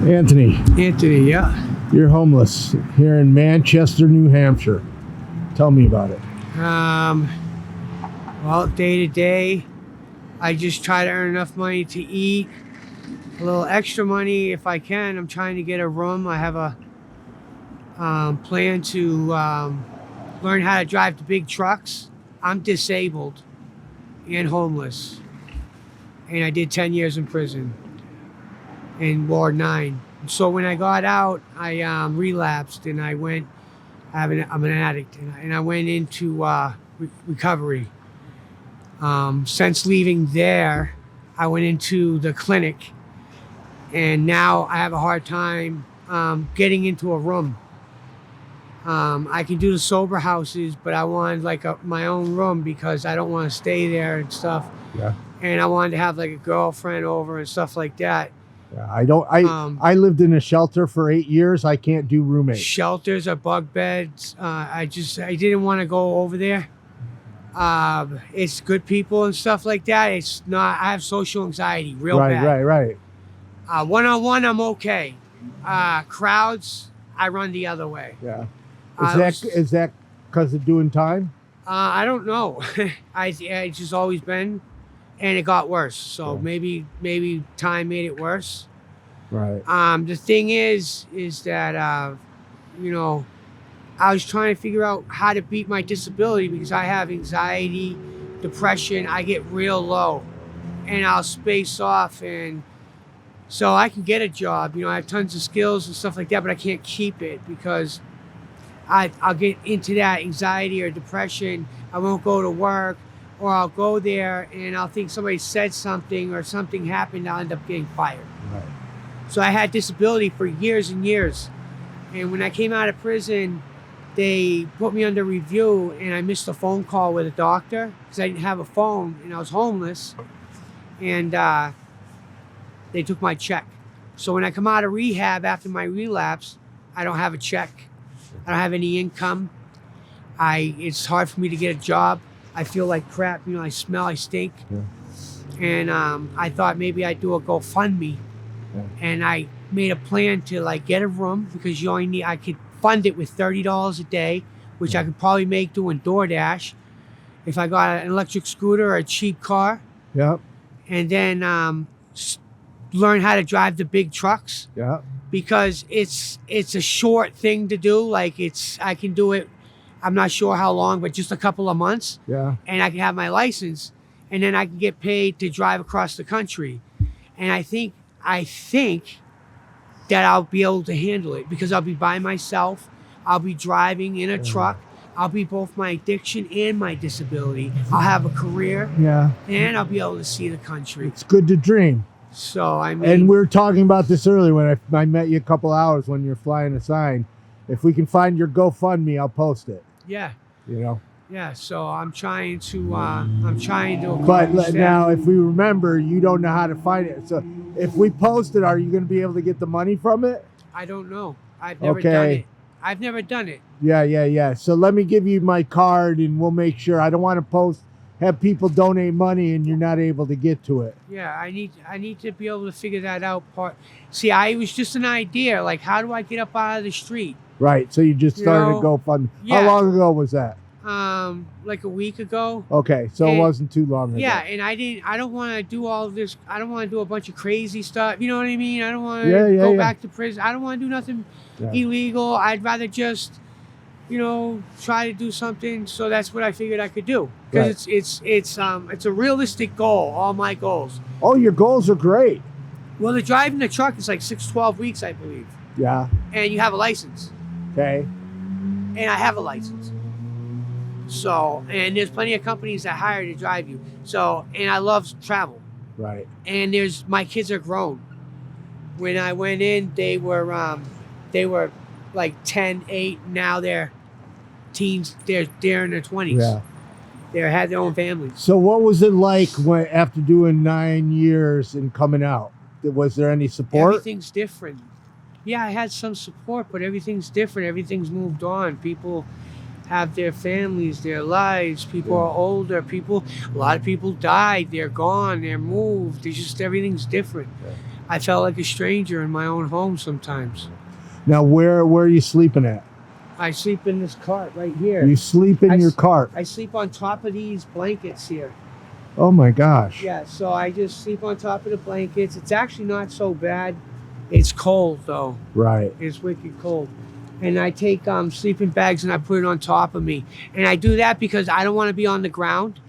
Anthony, Yeah. you're homeless here in Manchester, New Hampshire. Tell me about it. Well, day to day, I just try to earn enough money to eat, a little extra money if I can. I'm trying to get a room. I have a plan to learn how to drive the big trucks. I'm disabled and homeless, and I did 10 years in prison in Ward 9. So when I got out, I relapsed, and I'm an addict, and I went into recovery. Since leaving there, I went into the clinic, and now I have a hard time getting into a room. I can do the sober houses, but I wanted my own room because I don't want to stay there and stuff. Yeah. And I wanted to have like a girlfriend over and stuff like that. Yeah, I lived in a shelter for 8 years. I can't do roommates. Shelters are bug beds. I didn't want to go over there. It's good people and stuff like that. It's not. I have social anxiety real bad. Right. One-on-one, I'm okay. Crowds, I run the other way. Yeah. Is that because of doing time? I don't know. It's just always been, and it got worse. So Yeah. maybe time made it worse. Right. The thing is that I was trying to figure out how to beat my disability because I have anxiety, depression. I get real low, and I'll space off, and so I can get a job. I have tons of skills and stuff like that, but I can't keep it because I'll get into that anxiety or depression. I won't go to work, or I'll go there and I'll think somebody said something or something happened. I'll end up getting fired. Right. So I had disability for years and years. And when I came out of prison, they put me under review, and I missed a phone call with a doctor because I didn't have a phone and I was homeless. And they took my check. So when I come out of rehab after my relapse, I don't have a check. I don't have any income. It's hard for me to get a job. I feel like crap. I smell, I stink. Yeah. And I thought maybe I'd do a GoFundMe. Yeah. And I made a plan to get a room because I could fund it with $30 a day, which I could probably make doing DoorDash if I got an electric scooter or a cheap car. Yep. And then learn how to drive the big trucks. Yeah. Because it's a short thing to do. I can do it. I'm not sure how long, but just a couple of months. Yeah. And I can have my license, and then I can get paid to drive across the country. And I think that I'll be able to handle it because I'll be by myself. I'll be driving in a truck. I'll be both my addiction and my disability. I'll have a career. Yeah. And I'll be able to see the country. It's good to dream. So And we were talking about this earlier when I met you a couple hours when you're flying a sign. If we can find your GoFundMe, I'll post it. Yeah. Yeah, so I'm trying to But now, if we remember, you don't know how to find it. So if we post it, are you going to be able to get the money from it? I don't know. I've never done it. I've never done it. Yeah. So let me give you my card, and we'll make sure. I don't want to have people donate money, and you're not able to get to it. Yeah, I need to be able to figure that out. See, it was just an idea. How do I get up out of the street? Right. So you just started a GoFundMe. Yeah. How long ago was that? Like a week ago. Okay, so it wasn't too long ago. Yeah, and I don't want to do all of this. I don't want to do a bunch of crazy stuff. You know what I mean? I don't want to go back to prison. I don't want to do nothing illegal. I'd rather just, try to do something. So that's what I figured I could do because it's a realistic goal. All my goals. Oh, your goals are great. Well, the driving the truck is like 6-12 weeks, I believe. Yeah. And you have a license. Okay. And I have a license. So, and there's plenty of companies that hire to drive you. So, and I love travel. Right. And my kids are grown. When I went in, they were like 10, 8. Now they're teens. They're in their 20s. Yeah. They had their own families. So what was it like after doing 9 years and coming out? Was there any support? Everything's different. Yeah, I had some support, but everything's different. Everything's moved on. People have their families, their lives. People are older. A lot of people died. They're gone. They're moved. It's just everything's different. Yeah. I felt like a stranger in my own home sometimes. Now, where are you sleeping at? I sleep in this cart right here. You sleep in your cart? I sleep on top of these blankets here. Oh my gosh. Yeah, so I just sleep on top of the blankets. It's actually not so bad. It's cold though. Right. It's wicked cold. And I take sleeping bags and I put it on top of me. And I do that because I don't want to be on the ground.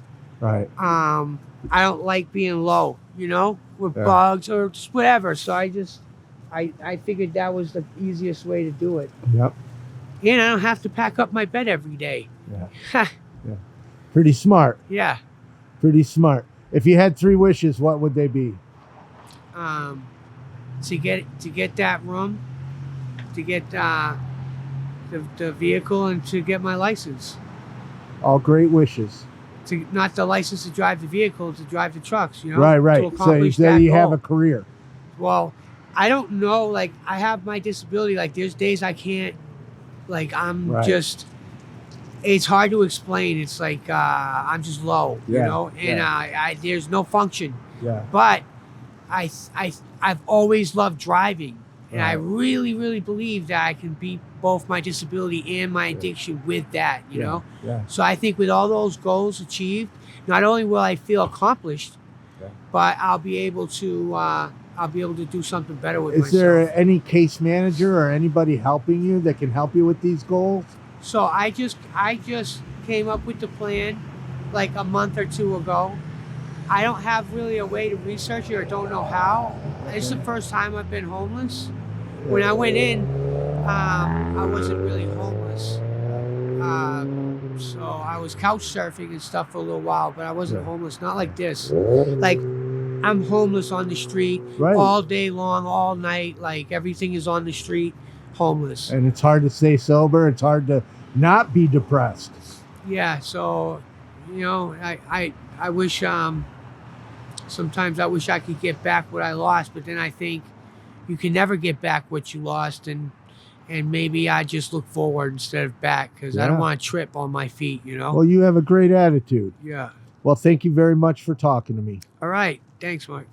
Right. I don't like being low, with Yeah. bugs or just whatever. So I figured that was the easiest way to do it. Yep. And I don't have to pack up my bed every day. Yeah. Pretty smart. Yeah. Pretty smart. If you had 3 wishes, what would they be? To get that room, to get the vehicle, and to get my license. All great wishes. To not the license to drive the vehicle, to drive the trucks. Right. To So accomplish then that you have goal. a career. Well, I don't know. Like, I have my disability. Like, there's days I can't. Like, I'm Right. just. It's hard to explain. It's like I'm just low, Yeah, and I there's no function. Yeah. But I've always loved driving, and I Right. really, really believe that I can beat both my disability and my addiction with that. You know. Yeah. So I think with all those goals achieved, not only will I feel accomplished, Yeah. but I'll be able to do something better with Is myself. there any case manager or anybody helping you that can help you with these goals? So I just came up with the plan like a month or 2 ago. I don't have really a way to research it or don't know how. It's the first time I've been homeless. When I went in, I wasn't really homeless. So I was couch surfing and stuff for a little while, but I wasn't homeless. Not like this. Like, I'm homeless on the street Right. all day long, all night. Like, everything is on the street. Homeless. And it's hard to stay sober. It's hard to not be depressed. Yeah, so I wish sometimes I wish I could get back what I lost, but then I think you can never get back what you lost, and maybe I just look forward instead of back, because I don't Yeah. want to trip on my feet, Well, you have a great attitude. Yeah. Well, thank you very much for talking to me. All right. Thanks, Mark.